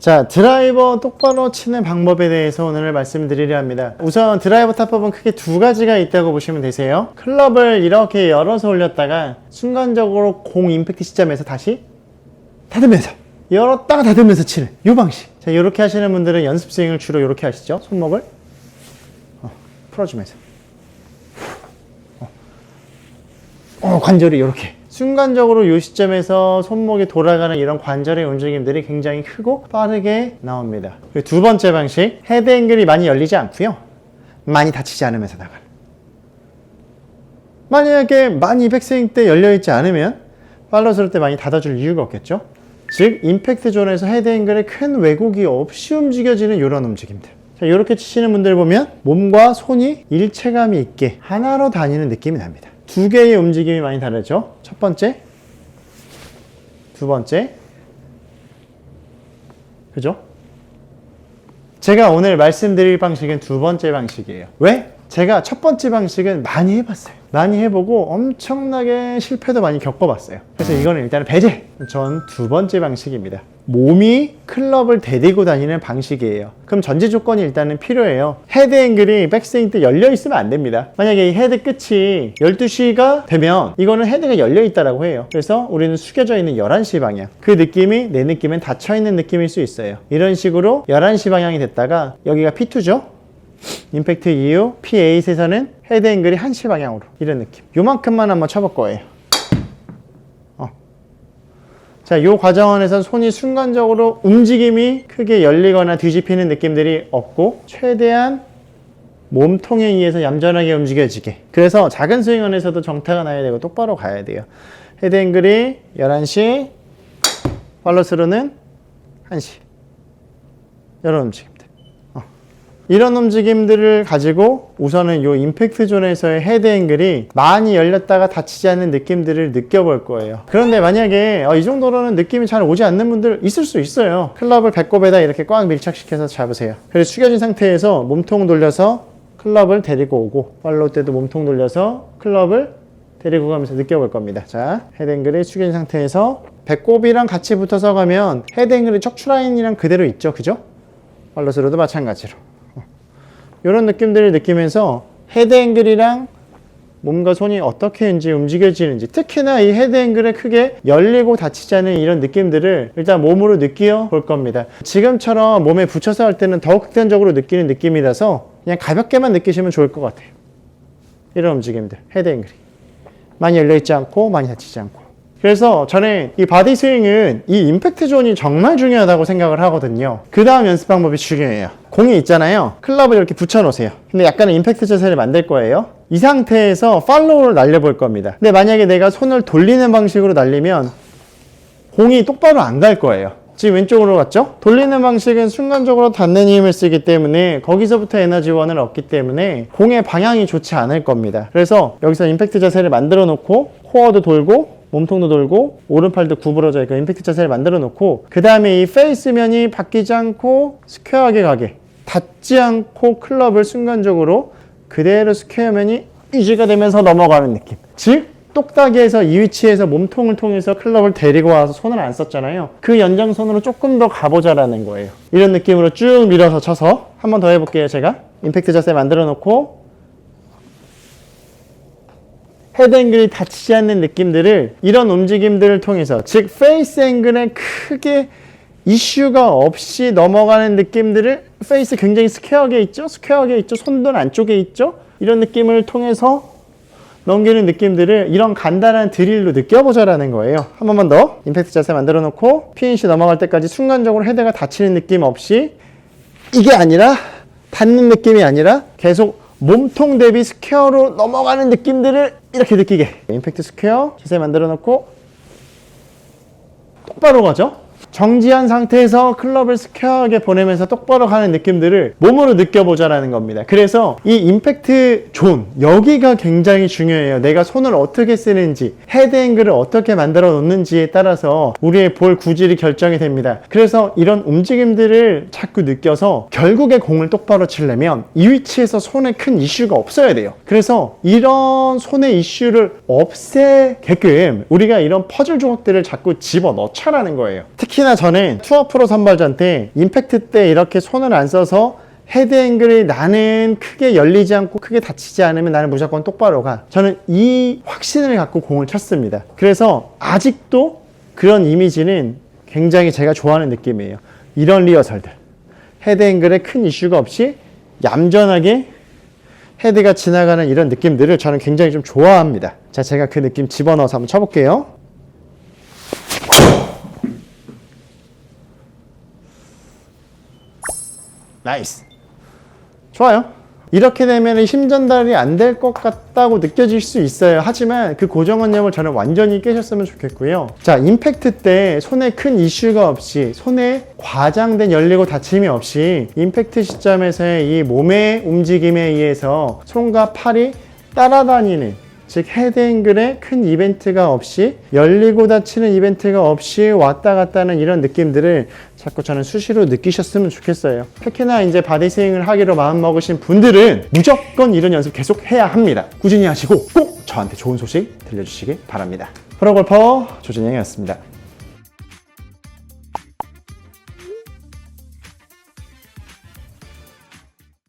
자, 드라이버 똑바로 치는 방법에 대해서 오늘 말씀드리려 합니다. 우선 드라이버 타법은 크게 두 가지가 있다고 보시면 되세요. 클럽을 이렇게 열어서 올렸다가 순간적으로 공 임팩트 시점에서 다시 닫으면서 열었다가 닫으면서 치는 이 방식. 자, 이렇게 하시는 분들은 연습 스윙을 주로 이렇게 하시죠. 손목을 풀어주면서 관절이 이렇게 순간적으로 이 시점에서 손목이 돌아가는 이런 관절의 움직임들이 굉장히 크고 빠르게 나옵니다. 그리고 두 번째 방식, 헤드 앵글이 많이 열리지 않고요, 많이 다치지 않으면서 나가는. 만약에 많이 백스윙 때 열려있지 않으면 팔로우스루 때 많이 닫아줄 이유가 없겠죠. 즉 임팩트 존에서 헤드 앵글에 큰 왜곡이 없이 움직여지는 이런 움직임들. 자, 이렇게 치시는 분들 보면 몸과 손이 일체감이 있게 하나로 다니는 느낌이 납니다. 두 개의 움직임이 많이 다르죠. 첫 번째, 두 번째, 그죠? 제가 오늘 말씀드릴 방식은 두 번째 방식이에요. 왜? 제가 첫 번째 방식은 많이 해봤어요. 많이 해보고 엄청나게 실패도 많이 겪어봤어요. 그래서 이거는 일단은 배제! 전 두 번째 방식입니다. 몸이 클럽을 데리고 다니는 방식이에요. 그럼 전제 조건이 일단은 필요해요. 헤드 앵글이 백스윙 때 열려 있으면 안 됩니다. 만약에 이 헤드 끝이 12시가 되면 이거는 헤드가 열려 있다라고 해요. 그래서 우리는 숙여져 있는 11시 방향. 그 느낌이 내 느낌엔 닫혀 있는 느낌일 수 있어요. 이런 식으로 11시 방향이 됐다가 여기가 P2죠. 임팩트 이후 P8에서는 헤드 앵글이 1시 방향으로, 이런 느낌. 요만큼만 한번 쳐볼 거예요. 자, 요 과정에서 손이 순간적으로 움직임이 크게 열리거나 뒤집히는 느낌들이 없고 최대한 몸통에 의해서 얌전하게 움직여지게. 그래서 작은 스윙원에서도 정타가 나야 되고 똑바로 가야 돼요. 헤드 앵글이 11시, 팔로우스루는 1시. 이런 움직임들. 이런 움직임들을 가지고 우선은 이 임팩트 존에서의 헤드 앵글이 많이 열렸다가 닫히지 않는 느낌들을 느껴볼 거예요. 그런데 만약에 이 정도로는 느낌이 잘 오지 않는 분들 있을 수 있어요. 클럽을 배꼽에다 이렇게 꽉 밀착시켜서 잡으세요. 그래서 숙여진 상태에서 몸통 돌려서 클럽을 데리고 오고, 팔로우 때도 몸통 돌려서 클럽을 데리고 가면서 느껴볼 겁니다. 자, 헤드 앵글이 숙여진 상태에서 배꼽이랑 같이 붙어서 가면 헤드 앵글이 척추 라인이랑 그대로 있죠. 그죠? 팔로우스루도 마찬가지로. 이런 느낌들을 느끼면서 헤드 앵글이랑 몸과 손이 어떻게 움직여지는지, 특히나 이 헤드 앵글에 크게 열리고 닫히지 않는 이런 느낌들을 일단 몸으로 느껴 볼 겁니다. 지금처럼 몸에 붙여서 할 때는 더욱 극단적으로 느끼는 느낌이라서 그냥 가볍게만 느끼시면 좋을 것 같아요. 이런 움직임들, 헤드 앵글이 많이 열려있지 않고 많이 닫히지 않고. 그래서 저는 이 바디 스윙은 이 임팩트 존이 정말 중요하다고 생각을 하거든요. 그 다음 연습 방법이 중요해요. 공이 있잖아요. 클럽을 이렇게 붙여놓으세요. 근데 약간의 임팩트 자세를 만들 거예요. 이 상태에서 팔로우를 날려볼 겁니다. 근데 만약에 내가 손을 돌리는 방식으로 날리면 공이 똑바로 안 갈 거예요. 지금 왼쪽으로 갔죠? 돌리는 방식은 순간적으로 닿는 힘을 쓰기 때문에 거기서부터 에너지원을 얻기 때문에 공의 방향이 좋지 않을 겁니다. 그래서 여기서 임팩트 자세를 만들어 놓고 코어도 돌고 몸통도 돌고 오른팔도 구부러져 있고 임팩트 자세를 만들어 놓고, 그 다음에 이 페이스면이 바뀌지 않고 스퀘어하게 가게, 닿지 않고 클럽을 순간적으로 그대로 스퀘어면이 유지가 되면서 넘어가는 느낌. 즉 똑딱이에서 이 위치에서 몸통을 통해서 클럽을 데리고 와서 손을 안 썼잖아요. 그 연장선으로 조금 더 가보자라는 거예요. 이런 느낌으로 쭉 밀어서 쳐서 한 번 더 해볼게요. 제가 임팩트 자세 만들어 놓고 헤드 앵글이 닫히지 않는 느낌들을 이런 움직임들을 통해서, 즉 페이스 앵글에 크게 이슈가 없이 넘어가는 느낌들을, 페이스 굉장히 스퀘어하게 있죠? 스퀘어하게 있죠? 손도 안쪽에 있죠? 이런 느낌을 통해서 넘기는 느낌들을 이런 간단한 드릴로 느껴보자라는 거예요. 한 번만 더 임팩트 자세 만들어 놓고 피니시 넘어갈 때까지 순간적으로 헤드가 닫히는 느낌 없이, 이게 아니라 닿는 느낌이 아니라 계속 몸통 대비 스퀘어로 넘어가는 느낌들을 이렇게 느끼게. 임팩트 스퀘어 자세 만들어 놓고 똑바로 가죠. 정지한 상태에서 클럽을 스퀘어하게 보내면서 똑바로 가는 느낌들을 몸으로 느껴보자라는 겁니다. 그래서 이 임팩트 존, 여기가 굉장히 중요해요. 내가 손을 어떻게 쓰는지, 헤드 앵글을 어떻게 만들어 놓는지에 따라서 우리의 볼 구질이 결정이 됩니다. 그래서 이런 움직임들을 자꾸 느껴서 결국에 공을 똑바로 치려면 이 위치에서 손에 큰 이슈가 없어야 돼요. 그래서 이런 손의 이슈를 없애게끔 우리가 이런 퍼즐 조각들을 자꾸 집어 넣자라는 거예요. 특히 특히나 저는 투어 프로 선발전 때 임팩트 때 이렇게 손을 안 써서 헤드 앵글이 나는 크게 열리지 않고 크게 다치지 않으면 나는 무조건 똑바로 가. 저는 이 확신을 갖고 공을 쳤습니다. 그래서 아직도 그런 이미지는 굉장히 제가 좋아하는 느낌이에요. 이런 리허설들. 헤드 앵글에 큰 이슈가 없이 얌전하게 헤드가 지나가는 이런 느낌들을 저는 굉장히 좀 좋아합니다. 자, 제가 그 느낌 집어넣어서 한번 쳐볼게요. 나이스. 좋아요. 이렇게 되면 힘 전달이 안 될 것 같다고 느껴질 수 있어요. 하지만 그 고정관념을 저는 완전히 깨셨으면 좋겠고요. 자, 임팩트 때 손에 큰 이슈가 없이, 손에 과장된 열리고 닫힘이 없이 임팩트 시점에서의 이 몸의 움직임에 의해서 손과 팔이 따라다니는, 즉 헤드 앵글에 큰 이벤트가 없이, 열리고 닫히는 이벤트가 없이 왔다 갔다 하는 이런 느낌들을 자꾸 저는 수시로 느끼셨으면 좋겠어요. 특히나 이제 바디 스윙을 하기로 마음먹으신 분들은 무조건 이런 연습 계속 해야 합니다. 꾸준히 하시고 꼭 저한테 좋은 소식 들려주시기 바랍니다. 프로골퍼 조진영이었습니다.